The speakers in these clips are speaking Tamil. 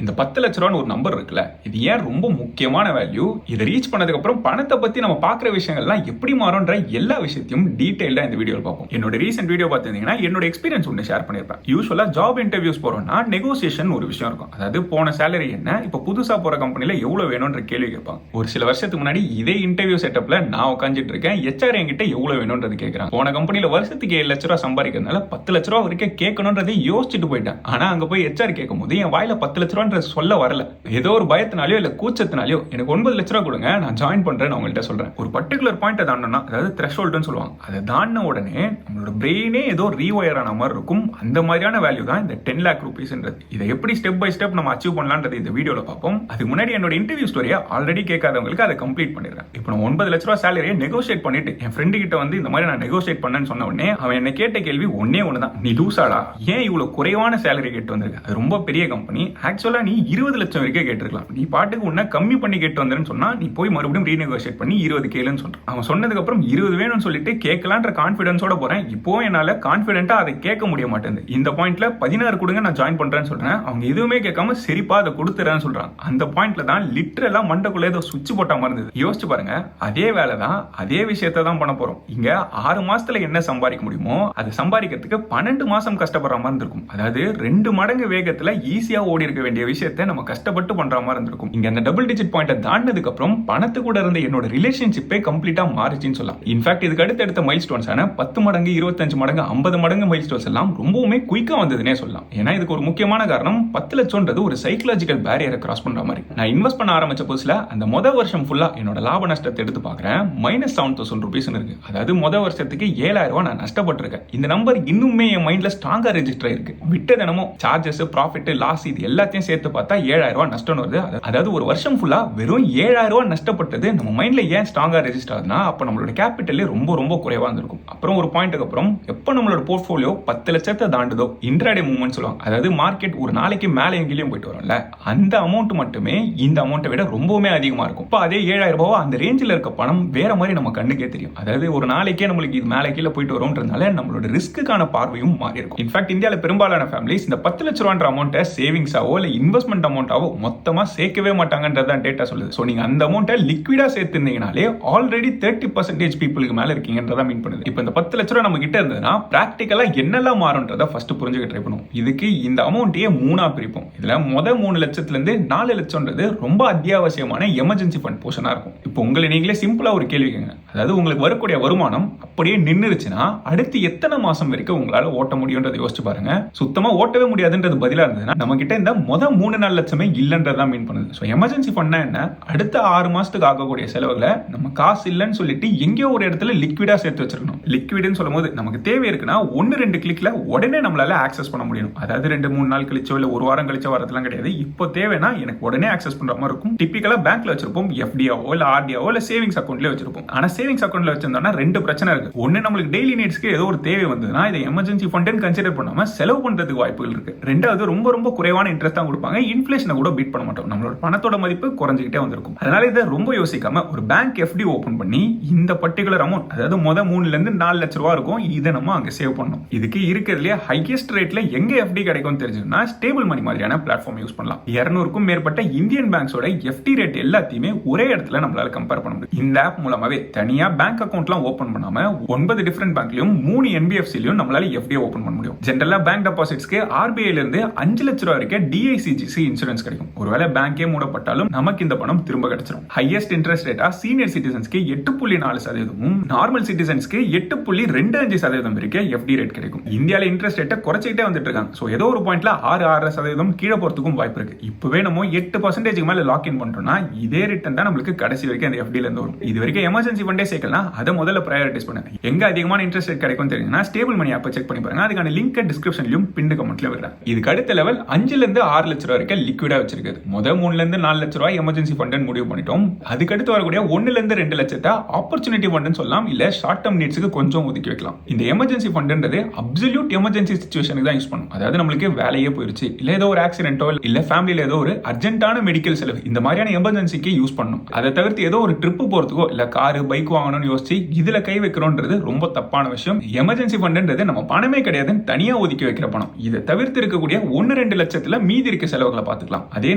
இந்த 10 லட்ச ரூபான்னு ஒரு நம்பர் இருக்குல்ல, இது ஏன் ரொம்ப முக்கியமான வேல்யூ? இதை ரீச் பண்ணதுக்கு அப்புறம் பணத்தை பத்தி நம்ம பார்க்குற விஷயங்கள்லாம் எப்படி மாறும்ன்ற எல்லா விஷயத்தையும் டீடைல்டா இந்த வீடியோவில் பார்ப்போம். என்னோட ரீசென்ட் வீடியோ பார்த்திருந்தீங்கன்னா என்னோட எக்ஸ்பீரியன்ஸ் ஒன்று ஷேர் பண்ணியிருப்பேன். யூஸ்வலா ஜாப் இன்டர்வியூஸ் போறோம்னா நெகோசியேஷன் ஒரு விஷயம் இருக்கும். அதாவது போன சேலரி என்ன, இப்போ புதுசா போற கம்பெனில எவ்வளவு வேணும்ன்ற கேள்வி கேட்பாங்க. ஒரு சில வருஷத்துக்கு முன்னாடி இதே இன்டர்வியூ செட்டப்ல நான் உட்காந்துட்டு இருக்கேன். ஹெச்ஆர் என்கிட்ட எவ்வளவு வேணும்ன்றது கேட்கறாங்க. போன கம்பெனில வருஷத்துக்கு 7 லட்ச ரூபாய் சம்பாதிக்கிறதுனால 10 லட்ச ரூபாய் வரைக்கும் கேட்கணும்ன்றதை யோசிச்சுட்டு போயிட்டேன். ஆனா அங்க போய் ஹெச்ஆர் கேட்கும் போது என் வாயில 10 லட்ச ரூபாய் சொல்ல வரல. ஏதோ ஒரு பயத்தினாலயோ இல்ல கூச்சத்தினாலயோ எனக்கு 9 லட்ச ரூபாய் கொடுங்க, நான் ஜாயின் பண்றேன்னு அவங்கள்ட்ட சொல்றேன். ஒரு பர்டிகுலர் பாயிண்ட் தாண்டனா, அதாவது த்ரெஷ்ஹோல்ட்னு சொல்லுவாங்க, அதை தாண்டின உடனே நம்மளோட பிரெயினே ஏதோ ரீவயர் ஆன மாதிரி இருக்கும். அந்த மாதிரியான வேல்யூ தான் இந்த 10 lakh rupeesன்றது. இதை எப்படி ஸ்டெப் பை ஸ்டெப் நம்ம அச்சீவ் பண்ணலாம்ன்றது இந்த வீடியோல பார்ப்போம். அதுக்கு முன்னாடி என்னோட இன்டர்வியூ ஸ்டோரியை ஆல்ரெடி கேட்காதவங்களுக்கு அதை கம்ப்ளீட் பண்ணிடுறேன். இப்போ நான் 9 லட்ச ரூபாய் சேலரியை நெகோசியேட் பண்ணிட்டு என் ஃப்ரெண்டு கிட்ட வந்து இந்த மாதிரி நான் நெகோசியேட் பண்ணேன்னு சொன்ன உடனே அவன் என்ன கேட்ட கேள்வி ஒன்னே ஒண்ணுதான், நீ லூசாடா, ஏன் இவ்வளவு குறைவான சேலரி கேட்டு வந்திருக்க? அது ரொம்ப பெரிய கம்பெனி, ஆக்சுவலா நீ 20 லட்சம் வரைக்கும் கேட்டிருக்கலாம். நீ பாட்டுக்கு உன்ன கம்மி பண்ணி கேட்டு வந்தேன்னு சொன்னா நீ போய் மறுபடியும் ரீநெகோசியேட் பண்ணி 20 கேளுன்னு சொல்றான். அவன் சொன்னதுக்கு அப்புறம் 20 வேணும்னு சொல்லிட்டு கேட்கலான்ற கான்ஃபிடன்ஸோட போறேன். இப்போ என்னால கான்ஃபிடென்ட்டா அதை கேட்க முடிய மாட்டேங்குது. இந்த பாயிண்ட்ல 16 கொடுங்க நான் ஜாயின் பண்றேன்னு சொல்றேன். அவங்க எதுவுமே கேட்காம சரிப்பா அதை கொடுத்துறேன்னு சொல்றாங்க. அந்த பாயிண்ட்ல தான் லிட்டரலா மண்டக்குள்ள ஏதோ சுவிட்ச் போட்ட மாதிரி இருந்தது. யோசிச்சு பாருங்க, அதே வேலை தான், அதே விஷயத்தை தான் பண்ண போறோம். இங்க 6 மாசத்துல என்ன சம்பாதிக்க முடியுமோ அதை சம்பாதிக்கிறதுக்கு 12 மாசம் கஷ்டப்படுற மாதிரி இருக்கும். அதாவது 2 மடங்கு வேகத்துல ஈஸியா ஓடி இருக்க வேண்டிய விஷயத்தை நம்ம கஷ்டப்பட்டு பண்ற மாதிரி இருந்திருக்கும். இங்க அந்த டபுள் டிஜிட் பாயிண்ட தாண்டதுக்கு அப்புறம் பணத்து கூட இருந்த என்னோட ரிலேஷன்ஷிப்பே கம்ப்ளீட்டா மாறிச்சுன்னு சொல்லலாம். இன்ஃபேக்ட் இதுக்கு அடுத்த மைல் ஸ்டோன்ஸான 10 மடங்கு 25 மடங்கு 50 மடங்கு மைல் ஸ்டோன்ஸ் எல்லாம் ரொம்பவுமே குயிக்கா வந்ததுன்னே சொல்லலாம். ஏன்னா இதுக்கு ஒரு முக்கியமான காரணம் 10 லட்சம்ன்றது ஒரு சைக்கலாஜிக்கல் பேரியரை கிராஸ் பண்ற மாதிரி. நான் இன்வெஸ்ட் பண்ண ஆரம்பிச்ச புதுசுல அந்த முதல் வருஷம் ஃபுல்லா என்னோட லாப நஷ்டத்தை எடுத்து பாக்குறேன். -7,000 rupees இருக்கு. அதாவது முதல் வருஷத்துக்கு 7,000 ரூபாய் நான் நஷ்டப்பட்டிருக்கேன். இந்த நம்பர் இன்னுமே என் மைண்ட்ல ஸ்ட்ராங்கா ரெஜிஸ்டர் ஆயிருக்கு. விட்ட தினமும் சார்ஜஸ், ப்ராஃபிட், லாஸ் இது எல்லாத்தையும் சேர்த்து பார்த்தா 7,000 ரூபாய் நஷ்டம் வருது. அதாவது ஒரு வருஷம் ஃபுல்லா வெறும் 7,000 ரூபாய் நஷ்டப்பட்டது நம்ம மைண்ட்ல ஏன் ஸ்ட்ராங்கா ரெஜிஸ்டர் ஆகுதுன்னா, அப்ப நம்மளோட கேபிட்டல் ரொம்ப ரொம்ப குறைவா இருந்திருக்கும். அப்புறம் ஒரு பாயிண்ட்க்கு அப்புறம் எப்ப நம்மளோட போர்ட்ஃபோலியோ 10 லட்சத்தை தாண்டுதோ, இன்ட்ராடே மூவ்மெண்ட் சொல்லுவாங்க, அதாவது மார்க்கெட் ஒரு நாளைக்கு மேலே எங்கேயும் போயிட்டு வரும்ல, அந்த அமௌண்ட் மட்டுமே இந்த அமௌண்ட்டை விட ரொம்பவுமே அதிகமா இருக்கும். இப்போ அதே 7,000 ரூபாய் அந்த ரேஞ்சில் இருக்க பணம் வேற மாதிரி நம்ம கண்ணுக்கே தெரியும். அதாவது ஒரு நாளைக்கே நம்மளுக்கு இது மேலே கீழே போயிட்டு வரும்ன்றதுனால நம்மளோட ரிஸ்க்குக்கான பார்வையும் மாறி இருக்கும். இன்ஃபேக்ட் இந்தியாவில் பெரும்பாலான ஃபேமிலிஸ் இந்த 10 லட்ச ரூபான்ற அமௌண்ட்டை சேவிங்ஸாவோ இல்ல இன்வெஸ்ட்மெண்ட் அமௌண்ட்டாவோ மொத்தமா சேர்க்கவே மாட்டாங்கன்றதான் டேட்டா சொல்லுது. சோ நீங்க அந்த அமௌண்ட்டை லிக்விடா சேர்த்திருந்தீங்கனாலே ஆல்ரெடி 30% பீப்புளுக்கு மேல இருக்கீங்கன்றதா மீன் பண்ணுது. இப்போ இந்த 10 லட்ச ரூபாய் நம்ம கிட்ட இருந்ததுன்னா பிராக்டிகலா என்னெல்லாம் மாறும்ன்றத ஃபர்ஸ்ட் புரிஞ்சுக்க ட்ரை பண்ணுவோம். இதுக்கு இந்த அமௌண்ட்டையே 3ஆ பிரிப்போம். இதுல முதல் 3 லட்சத்துல இருந்து 4 லட்சம்ன்றது ரொம்ப அத்தியாவசியமான எமர்ஜென்சி ஃபண்ட் போர்ஷனா இருக்கும். இப்போ உங்களை நீங்களே சிம்பிளா ஒரு கேள்வி கேங்க, அதாவது உங்களுக்கு வரக்கூடிய வருமானம் அப்படியே நின்னுருச்சுன்னா அடுத்து எத்தனை மாசம் வரைக்கும் உங்களால ஓட்ட முடியும்ன்றதை யோசிச்சு பாருங்க. சுத்தமா ஓட்டவே முடியாதுன்றது பதிலா இருந்ததுன்னா நம்ம கிட்ட இந்த முதல் 3-4 லட்சமே இல்லன்றதா மீன் பண்ணுது. ஸோ எமர்ஜென்சி ஃபண்ட்னா என்ன, அடுத்த 6 மாசத்துக்கு ஆகக்கூடிய செலவுகளை நம்ம காசு இல்லைன்னு சொல்லிட்டு எங்கேயோ ஒரு இடத்துல லிக்விடா சேர்த்து வச்சிருக்கணும். லிக்விட்னு சொல்லும் போது நமக்கு தேவை இருக்குன்னா 1-2 கிளிக்ல உடனே நம்மளால ஆக்சஸ் பண்ண முடியும். அதாவது 2-3 நாள் கழிச்சோ இல்ல ஒரு வாரம் கழிச்சோ வரதுலாம் கிடையாது. இப்போ தேவைன்னா எனக்கு உடனே ஆக்சஸ் பண்ற மாதிரி இருக்கும். டிப்பிக்கலா பேங்க்ல வச்சிருப்போம், எஃப்டியாவோ இல்ல ஆர்டியாவோ இல்ல சேவிங்ஸ் அக்கௌண்ட்ல வச்சிருப்போம். ஆனா சேவிங்ஸ் அக்கௌண்ட்ல வச்சிருந்தோம்னா 2 பிரச்சனை இருக்கு. ஒன்னு, நம்மளுக்கு டெய்லி நீட்ஸ்க்கு ஏதோ ஒரு தேவை வந்ததுன்னா இதை எமர்ஜென்சி ஃபண்ட்னு கன்சிடர் பண்ணாம செலவு பண்றதுக்கு வாய்ப்புகள் இருக்கு. ரெண்டாவது, ரொம்ப ரொம்ப குறைவான இன்ட்ரெஸ்ட் தான் கொடுப்பாங்க. இன்ஃப்ளேஷனை கூட பீட் பண்ண மாட்டோம். நம்மளோட பணத்தோட மதிப்பு குறைஞ்சிக்கிட்டே வந்திருக்கும். அதனால இதை ரொம்ப யோசிக்காம ஒரு பேங்க் எஃப்டி ஓபன் பண்ணி இந்த பர்டிகுலர் அமௌண்ட், அதாவது முதல் 3 இருந்து 4 லட்ச ரூபாய் இருக்கும், இதை நம்ம அங்க சேவ் பண்ணணும். இதுக்கு இருக்கிறதுல ஹையஸ்ட் ரேட்ல எங்க எஃப்டி கிடைக்கும் தெரிஞ்சுன்னா ஸ்டேபிள் மணி மாதிரியான பிளாட்ஃபார்ம் யூஸ் பண்ணலாம். 200க்கும் மேற்பட்ட இந்தியன் பேங்க்ஸோட எஃப்டி ரேட் எல்லாத்தையுமே ஒரே இடத்துல நம்மளால கம்பேர் பண்ண முடியும். இந்த ஆப் மூலமாவே தனியா பேங்க் அக்கௌண்ட்லாம் ஓபன் பண்ணாம 9 டிஃபரெண்ட் பேங்க்லயும் 3 என்பிஎஃப்சிலயும் நம்மளால எஃப்டி ஓபன் பண்ண முடியும். ஜெனரலா பேங்க் டெபாசிட்ஸ்க்கு ஆர்பிஐல இருந்து 5 லட்ச ரூபாய் வரைக்கும் டிஐசிஜிசி இன்சூரன்ஸ் கிடைக்கும். ஒருவேளை பேங்கே மூடப்பட்டாலும் நமக்கு இந்த பணம் திரும்ப கிடைச்சிடும். ஹையஸ்ட் இன்ட்ரெஸ்ட் ரேட்டா சீனியர் சிட்டிசன்ஸ்க்கு 8.4%, நார்மல் சிட்டிசன்ஸ்க்கு 8.25% வரைக்கும் எஃப்டி ரேட் கிடைக்கும். இந்தியால இன்ட்ரெஸ்ட் ரேட்டை குறைச்சிட்டே வந்துட்டு இருக்காங்க. சோ ஏதோ ஒரு பாயிண்ட்ல 6-6% கீழே போறதுக்கும் வாய்ப்பு இருக்கு. இப்பவே நம்ம 8% மேல லாக் இன் பண்றோம்னா இதே ரிட்டர்ன் தான் நம்மளுக்கு கடைசி வரைக்கும் அந்த எஃப்டில இருந்து வரும். இது வரைக்கும் எமர்ஜென்சி ஃபண்டே சேர்க்கலாம், அதை முதல்ல ப்ரையாரிட்டைஸ் பண்ணுங்க. எங்க அதிகமான இன்ட்ரெஸ்ட் ரேட் கிடைக்கும் தெரியுங்கன்னா ஸ்டேபிள் மணி ஆப்பை செக் பண்ணி பாருங்க. அதுக்கான லிங்க் டிஸ்கிரிப்ஷன்லயும் பின் கமெண்ட்ல வரேன். இதுக்கு அடுத்த லெவல் 5 இருந்து 6 லட்ச ரூபாய் வரைக்கும் லிக்விடா வச்சிருக்குது. முதல் 3 இருந்து 4 லட்ச ரூபாய் எமர்ஜென்சி ஃபண்ட் முடிவு பண்ணிட்டோம். அதுக்கு அடுத்து வரக்கூடிய 1 இருந்து 2 லட்சத்தை ஆப்பர்ச்சுனிட்டி ஃபண்ட் சொல்லலாம், இல்ல ஷார்ட் டர்ம் நீட்ஸ்க்கு கொஞ்சம் ஒதுக்கி வைக்கலாம். இந்த எமர்ஜென்சி ஃபண்ட்ன்றது அப்சல்யூட் எமர்ஜென்சி சிச்சுவேஷனுக்கு தான் யூஸ் பண்ணும். அதாவது நம்மளுக்கு வேலையே போயிருச்சு, இல்ல ஏதோ ஒரு ஆக்சிடென்ட்டோ இல்ல ஃபேமிலியில ஏதோ ஒரு அர்ஜென்ட்டான மெடிக்கல் செலவு, இந்த மாதிரியான எமர்ஜென்சிக்கு யூஸ் பண்ணணும். அதை தவிர்த்து ஏதோ ஒரு ட்ரிப் போறதுக்கோ இல்ல கார் பைக் எதுக்கு வாங்கணும்னு யோசிச்சு இதுல கை வைக்கிறோன்றது ரொம்ப தப்பான விஷயம். எமர்ஜென்சி ஃபண்டுன்றது நம்ம பணமே கிடையாதுன்னு தனியா ஒதுக்கி வைக்கிற பணம். இதை தவிர்த்து இருக்கக்கூடிய 1-2 லட்சத்துல மீதி இருக்க செலவுகளை பார்த்துக்கலாம். அதே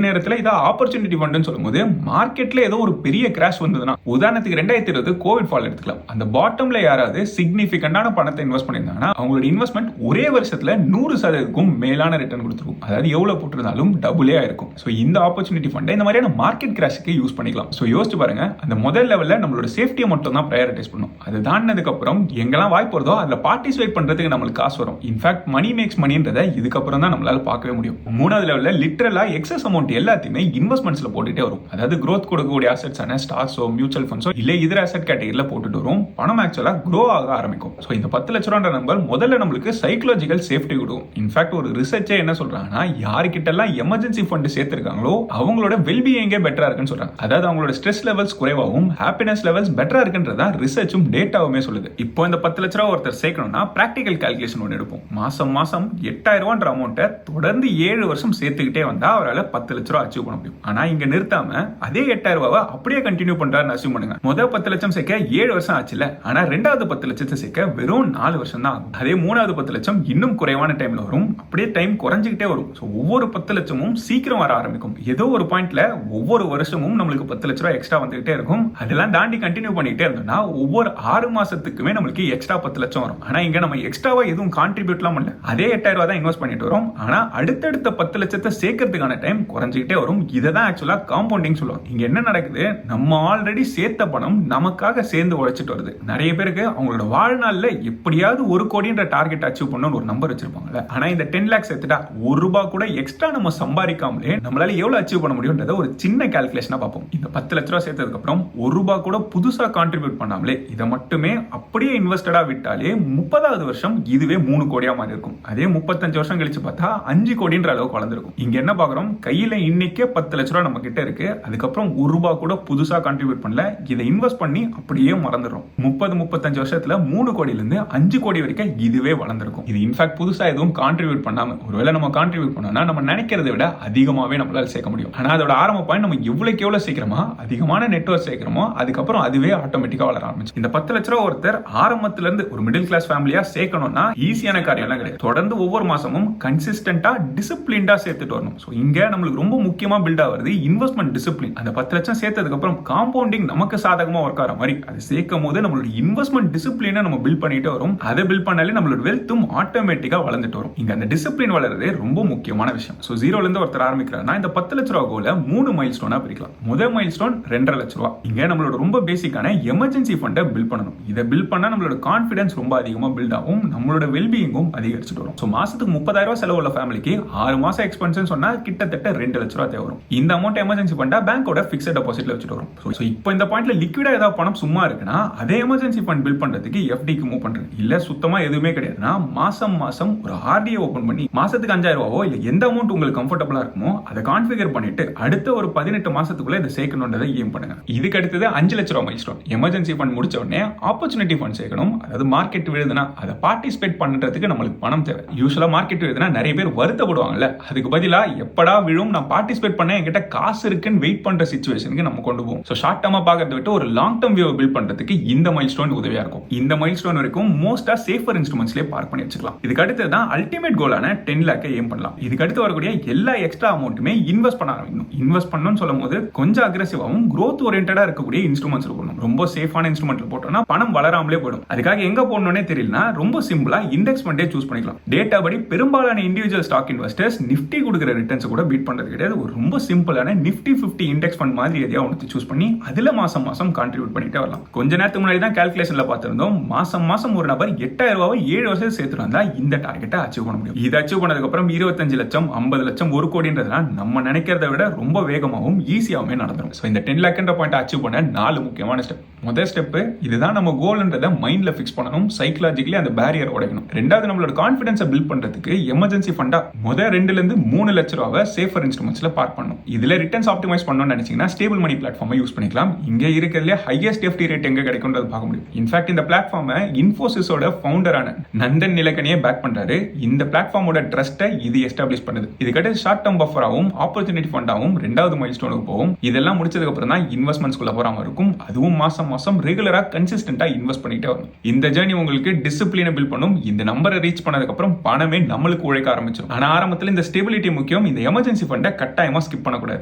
நேரத்தில் இதை ஆப்பர்ச்சுனிட்டி ஃபண்டுன்னு சொல்லும்போது மார்க்கெட்ல ஏதோ ஒரு பெரிய கிராஷ் வந்ததுன்னா, உதாரணத்துக்கு 2020 கோவிட் ஃபால் எடுத்துக்கலாம். அந்த பாட்டம்ல யாராவது சிக்னிபிகண்டான பணத்தை இன்வெஸ்ட் பண்ணியிருந்தாங்கன்னா அவங்களோட இன்வெஸ்ட்மெண்ட் ஒரே வருஷத்துல 100% மேலான ரிட்டர்ன் கொடுத்துருக்கும். அதாவது எவ்வளவு போட்டிருந்தாலும் டபுளே ஆயிருக்கும். ஸோ இந்த ஆப்பர்ச்சுனிட்டி ஃபண்டை இந்த மாதிரியான மார்க்கெட் கிராஷுக்கு யூஸ் பண்ணிக்கலாம். ஸோ யோசிச்சு பாருங்க, அந்த முதல் லெவலில் நம்மளோட சேஃப்டியை மட்டும் தான் ப்ரையாரிட்டைஸ் பண்ணும். அது தாண்டினதுக்கு அப்புறம் எங்கெல்லாம் வாய்ப்பு வருதோ அதில் பார்ட்டிசிபேட் பண்றதுக்கு நம்மளுக்கு காசு வரும். இன்ஃபேக்ட் மணி மேக்ஸ் மணின்றதை இதுக்கப்புறம் தான் நம்மளால பார்க்கவே முடியும். மூணாவது லெவலில் லிட்டரலா எக்ஸஸ் அமௌண்ட் எல்லாத்தையுமே இன்வெஸ்ட்மெண்ட்ஸ்ல போட்டுட்டே வரும். அதாவது growth கொடுக்கக்கூடிய அசெட்ஸான ஸ்டாக்ஸோ மியூச்சுவல் ஃபண்ட்ஸோ இல்ல இதர அசெட் கேட்டகரியில் போட்டுட்டு வரும். பணம் ஆக்சுவலா க்ரோ ஆக ஆரம்பிக்கும். ஸோ இந்த 10 லட்ச ரூபான்ற நம்பர் முதல்ல நம்மளுக்கு சைக்கலாஜிக்கல் சேஃப்டி கொடுக்கும். இன்ஃபேக்ட் ஒரு ரிசர்ச்சே என்ன சொல்றாங்கன்னா, யாருக்கிட்டலாம் எமர்ஜென்சி ஃபண்ட் சேர்த்திருக்காங்களோ அவங்களோட வெல்பீயிங்கே பெட்டரா இருக்குன்னு சொல்றாங்க. அதாவது அவங்களோட ஸ்ட்ரெஸ் லெவல்ஸ் குறைவாகவும் ஹாப்பினஸ் லெவல்ஸ் பெட்டரா இருக்குன்றதா ரிசர்ச்சும் டேட்டாவுமே சொல்லுது. இப்போ இந்த 10 லட்ச ரூபா ஒருத்தர் சேர்க்கணும்னா பிராக்டிகல் கால்குலேஷன் ஒன்று எடுப்போம். மாசம் 8,000 ரூபான்ற அமௌண்ட்டை தொடர்ந்து 7 வருஷம் சேர்த்துக்கிட்டே வந்தா அவரால் 10 லட்ச ரூபா அச்சீவ் பண்ண முடியும். ஆனா இங்க நிறுத்தாம அதே 8,000 ரூபாவை அப்படியே கண்டினியூ பண்றாருன்னு அசியூம் பண்ணுங்க. முதல் 10 லட்சம் சேர்க்க 7 வருஷம் ஆச்சுல. ஆனா ரெண்டாவது 10 லட்சத்தை சேர்க்க வெறும் 4 வருஷம் தான் ஆகும். அதே மூணாவது 10 லட்சம் இன்னும் குறைவான டைம்ல வரும். அப்படியே டைம் குறைஞ்சிக்கிட்டே வரும். ஒவ்வொரு 10 லட்சமும் சீக்கிரம் வர ஆரம்பிக்கும். ஏதோ ஒரு பாயிண்ட்ல ஒவ்வொரு வருஷமும் நம்மளுக்கு 10 லட்ச ரூபாய் எக்ஸ்ட்ரா வந்துகிட்டே இருக்கும். அதெல்லாம் தாண்டி கண்டினியூ பண்ணிட்டே இருந்தோம்னா ஒவ்வொரு 6 மாசத்துக்குமே நம்மளுக்கு எக்ஸ்ட்ரா 10 லட்சம் வரும். ஆனா இங்க நம்ம எக்ஸ்ட்ராவா எதுவும் கான்ட்ரிபியூட்லாம் பண்ணல. அதே 8,000 ரூபாய் தான் இன்வெஸ்ட் பண்ணிட்டு வரோம். ஆனா அடுத்தடுத்த 10 லட்சத்தை சேர்க்கறதுக்கான டைம் குறைஞ்சிக்கிட்டே வரும். இதை தான் ஆக்சுவலா காம்பவுண்டிங் சொல்லுவாங்க. இங்க என்ன நடக்குது, நம்ம ஆல்ரெடி சேர்த்த பணம் நமக்காக சேர்ந்து உழைச்சிட்டு வருது. நிறைய பேருக்கு அவங்களோட வாழ்நாள்ல எப்படியாவது 1 கோடின்ற டார்கெட் அச்சீவ் பண்ணணும்னு ஒரு நம்பர் வச்சிருப்பாங்கல்ல. ஆனா இந்த 10 lakhs சேர்த்துட்டா 1 ரூபாய் கூட எக்ஸ்ட்ரா நம்ம சம்பாதிக்காமலே நம்மளால எவ்வளவு அச்சீவ் பண்ண முடியும்ன்றத ஒரு சின்ன கால்குலேஷனா பார்ப்போம். இந்த 10 லட்ச ரூபாய் சேர்த்ததுக்கு அப்புறம் 1 ரூபாய் கூட புதுசா கான்ட்ரிபியூட் பண்ணாமலே இதை மட்டுமே அப்படியே இன்வெஸ்டடா விட்டாலே 30வது வருஷம் இதுவே 3 கோடியா மாறி இருக்கும். அதே 35 வருஷம் கழிச்சு பார்த்தா 5 கோடின்ற அளவுக்கு வளர்ந்துருக்கும். இங்க என்ன பார்க்குறோம், கையில இன்னைக்கே 10 லட்ச ரூபாய் நம்ம கிட்ட இருக்கு. அதுக்கப்புறம் 1 ரூபாய் கூட புதுசா கான்ட்ரிபியூட் பண்ணல. இதை இன்வெஸ்ட் பண்ணி அப்படியே மறந்துடும். 30-35 வருஷத்துல 3 கோடியில இருந்து 5 கோடி வரைக்கும் இதுவே வளர்ந்துருக்கும். இது இன்ஃபேக்ட் புதுசா எதுவும் கான்ட்ரிபியூட் பண்ணாம, ஒருவேளை நம்ம கான்ட்ரிபியூட் பண்ணோம்னா நம்ம நினைக்கிறத விட அதிகமாவே நம்மளால சேர்க்க முடியும். ஆனா அதோட ஆரம்ப பாயிண்ட் நம்ம எவ்வளவுக்கு எவ்வளவு சீக்கிரமா அதிகமான நெட்வொர்க் சேர்க்கிறோமோ அதுக்கப்புறம் அதுவே ஆட்டோமேட்டிக்கா வளர ஆரம்பிச்சு. இந்த 10 லட்ச ரூபாய் ஒருத்தர் ஆரம்பத்துல இருந்து ஒரு மிடில் கிளாஸ் ஃபேமிலியா சேர்க்கணும்னா ஈஸியான காரியம் எல்லாம் கிடையாது. தொடர்ந்து ஒவ்வொரு மாசமும் கன்சிஸ்டன்டா டிசிப்ளின்டா சேர்த்துட்டு வரணும். சோ இங்க நம்மளுக்கு ரொம்ப முக்கியமா பில்ட் ஆகுறது இன்வெஸ்ட்மெண்ட் டிசிப்ளின். அந்த 10 லட்சம் சேர்த்ததுக்கு அப்புறம் காம்பவுண்டிங் நமக்கு சாதகமா ஒர்க் ஆகிற மாதிரி அது சேர்க்கும் போது நம்மளோட இன்வெஸ்ட்மெண்ட் டிசிப்ளினை நம்ம பில்ட் பண்ணிட்டு வரும். அதை பில்ட் பண்ணாலே நம்மளோட வெல்த்தும் ஆட்டோமேட்டிக்கா வளர்ந்துட்டு வரும். இங்க அந்த டிசிப்ளின் வளர்றது ரொம்ப முக்கியமான விஷயம். சோ 0ல இருந்து ஒருத்தர் ஆரம்பிக்கிறாருன்னா இந்த 10 லட்ச ரூபாய் கோல 3 மைல் ஸ்டோனா பிரிக்கலாம். முதல் மைல் ஸ்டோன் 2.5 லட்ச ரூபாய். இங்க நம்மளோட ரொம்ப பேசிக்கான எமர்ஜென்சி ஃபண்டை பில்ட் பண்ணணும். இதை பில்ட் பண்ணா நம்மளோட கான்ஃபிடன்ஸ் ரொம்ப அதிகமா பில்ட் ஆகும். நம்மளோட வெல்பீயிங்கும் அதிகரிச்சுட்டு வரும். சோ மாசத்துக்கு 30,000 ரூபாய் செலவு உள்ள ஃபேமிலிக்கு 6 மாசம் எக்ஸ்பென்ஸ் சொன்னா கிட்டத்தட்ட 2 லட்ச ரூபாய் தேவை வரும். இந்த அமௌண்ட் எமர்ஜென்சி ஃபண்டா பேங்கோட ஃபிக்ஸட் டெபாசிட்ல வச்சுட்டு வரும். சோ இப்போ இந்த பாயிண்ட்ல லிக்விடா ஏதாவது பணம் சும்மா இருக்குன்னா அதே எமர்ஜென்சி ஃபண்ட் பில்ட் பண்றதுக்கு எஃப்டிக்கு மூவ் பண்றது. இல்ல சுத்தமா எதுவுமே கிடையாதுன்னா மாசம் ஒரு ஆர்டிஏ ஓபன் பண்ணி மாசத்துக்கு 5,000 ரூபாவோ இல்ல எந்த அமௌண்ட் உங்களுக்கு கம்ஃபர்டபுளா இருக்குமோ அதை கான்ஃபிகர் பண்ணிட்டு அடுத்த ஒரு 18 மாசத்துக்குள்ள இதை சேர்க்கணும்ன்றதை ஏம் பண்ணுங்க. இதுக்கு அடுத்தது 5 லட்ச ரூபாய் மைல் ஸ்டோன். எமர்ஜென்சி ஃபண்ட் முடிச்ச உடனே ஆப்பர்ச்சுனிட்டி ஃபண்ட் சேர்க்கணும். அதாவது மார்க்கெட் விழுதுனா அதை பார்ட்டிசிபேட் பண்றதுக்கு நம்மளுக்கு பணம் தேவை. யூசுவலா மார்க்கெட் விழுதுனா நிறைய பேர் வருத்தப்படுவாங்கல்ல. அதுக்கு பதிலா எப்படா விழும் நான் பார்ட்டிசிபேட் பண்ண என்கிட்ட காசு இருக்குன்னு வெயிட் பண்ற சிச்சுவேஷனுக்கு நம்ம கொண்டு போவோம். சோ ஷார்ட் டர்மா பார்க்கறத விட்டு ஒரு லாங் டர்ம் வியூ பில்ட் பண்றதுக்கு இந்த மைல் ஸ்டோன் உதவியா இருக்கும். இந்த மைல் ஸ்டோன் வரைக்கும் மோஸ்டா சேஃபர் இன்ஸ்ட்ருமெண்ட்ஸ்லயே பார்க் பண்ணி வச்சுக்கலாம். இதுக்கு அடுத்து தான் அல்டிமேட் கோலான 10 லேக் ஏம் பண்ணலாம். இதுக்கு அடுத்து வரக்கூடிய எல்லா எக்ஸ்ட்ரா அமௌண்ட்டுமே இன்வெஸ்ட் பண்ண ஆரம்பிக்கணும். இன்வெஸ்ட் பண்ணணும்னு சொல்லும்போது கொஞ்சம் அக்ரெசிவாவும் growth ஓரியன்டா இருக்கக்கூடிய இன்ஸ்ட்ருமெண்ட்ஸ் இருக்கணும். ரொம்ப சேஃபான இன்ஸ்ட்ருமெண்ட்ல போட்டோம்னா பணம் வளராமலே போயிடும். அதுக்காக எங்க போடணும்னே தெரியலனா ரொம்ப சிம்பிளா இண்டெக்ஸ் ஃபண்டே சூஸ் பண்ணிக்கலாம். டேட்டா படி பெரும்பாலான இண்டிவிஜுவல் ஸ்டாக் இன்வெஸ்டர்ஸ் நிஃப்டி கொடுக்கிற ரிட்டர்ன்ஸ் கூட பீட் பண்றது கிடையாது. ஒரு ரொம்ப சிம்பிளான நிஃப்டி 50 இண்டெக்ஸ் ஃபண்ட் மாதிரி எதையா ஒன்று சூஸ் பண்ணி அதுல மாசம் கான்ட்ரிபியூட் பண்ணிட்டே வரலாம். கொஞ்ச நேரத்துக்கு முன்னாடி தான் கால்குலேஷன்ல பார்த்திருந்தோம். மாசம் ஒரு நபர் 8,000 ரூபாய் 7 வருஷம் சேர்த்துட்டு வந்தா இந்த டார்கெட்டை அச்சீவ் பண்ண முடியும். இதை அச்சீவ் பண்ணதுக்கு அப்புறம் 25 லட்சம் 50 லட்சம் 1 கோடின்றதுலாம் நம்ம நினைக்கிறத விட ரொம்ப வேகமாகவும் ஈஸியாவுமே நடந்துரும். ஸோ இந்த 10 லேக்ன்ற பாயிண்ட் அச்சீவ் பண்ண 4 முக்கியமான ஸ்டெப். முதல் ஸ்டெப் இதுதான் நம்ம கோல்ன்றதை மைண்ட்ல ஃபிக்ஸ் பண்ணணும். சைக்கலாஜிக்கலி அந்த பேரியர் உடைக்கணும். ரெண்டாவது நம்மளோட கான்ஃபிடன்ஸை பில்ட் பண்றதுக்கு எமர்ஜென்சி ஃபண்டா முதல் 2ல இருந்து 3 லட்ச ரூபாவை சேஃபர் இன்ஸ்ட்ருமெண்ட்ஸ்ல பார்க் பண்ணணும். இதுல ரிட்டர்ன்ஸ் ஆப்டிமைஸ் பண்ணணும்னு நினைச்சீங்கன்னா ஸ்டேபிள் மணி பிளாட்ஃபார்மை யூஸ் பண்ணிக்கலாம். இங்க இருக்கிறதுல ஹையஸ்ட் எஃப்டி ரேட் எங்க கிடைக்கும்ன்றது பார்க்க முடியும். இன்ஃபேக்ட் இந்த பிளாட்ஃபார்மை இன்ஃபோசிஸோட ஃபவுண்டரான நந்தன் நிலக்கனியே பேக் பண்றாரு. இந்த பிளாட்ஃபார்மோட ட்ரஸ்ட்டை இது எஸ்டாப்ளிஷ் பண்ணுது. இதுக்கடுத்து ஷார்ட் டர்ம் பஃபராகவும் ஆப்பர்ச்சுனிட்டி ஃபண்டாகவும் 2வது மைல் ஸ்டோனுக்கு போகும். இதெல்லாம் முடிச்சதுக்கு அப்புறம் தான் இன்வெஸ்ட்மெண்ட்ஸ்குள்ள போறாம இருக்கும். அதுவும் மாசம் மாசம் ரெகுலரா கன்சிஸ்டன்டா இன்வெஸ்ட் பண்ணிட்டே வரணும். இந்த ஜேர்னி உங்களுக்கு டிசிப்ளினை பில்ட் பண்ணும். இந்த நம்பரை ரீச் பண்ணதுக்கு அப்புறம் பணமே நம்மளுக்கு உழைக்க ஆரம்பிச்சிடும். ஆனா ஆரம்பத்துல இந்த ஸ்டெபிலிட்டி முக்கியம். இந்த எமர்ஜென்சி ஃபண்டை கட்டாயமா ஸ்கிப் பண்ணக்கூடாது.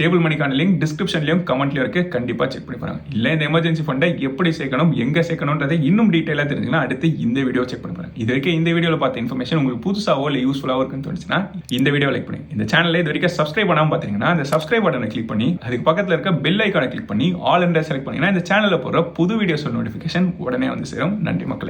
டேபிள் மணிக்கான லிங்க் டிஸ்கிரிப்ஷன்லயும் கமெண்ட்லயும் இருக்கு, கண்டிப்பா செக் பண்ணி பாருங்க. இல்ல இந்த எமர்ஜென்சி ஃபண்டை எப்படி சேர்க்கணும், எங்க சேர்க்கணும்ன்றதை இன்னும் டீடைலா தெரிஞ்சுக்கலாம் அடுத்து இந்த வீடியோ செக் பண்ணி பாருங்க. இது வரைக்கும் இந்த வீடியோல பார்த்த இன்ஃபர்மேஷன் உங்களுக்கு புதுசாவோ இல்ல யூஸ்ஃபுல்லாவோ இருக்குன்னு தோணுச்சுன்னா இந்த வீடியோ லைக் பண்ணி, இந்த சேனலை இது வரைக்கும் சப்ஸ்கிரைப் பண்ணாம பாத்தீங்கன்னா அந்த சப்ஸ்கிரைப் பட்டனை கிளிக் பண்ணி அதுக்கு பக்கத்துல இருக்க பெல் ஐகானை கிளிக் பண்ணி ஆல் என்ற செலக்ட் பண்ணீங்கன்னா இந்த சேனல்ல போற புது வீடியோஸ் நோட்டிபிகேஷன் உடனே வந்து சேரும். நன்றி மக்களே.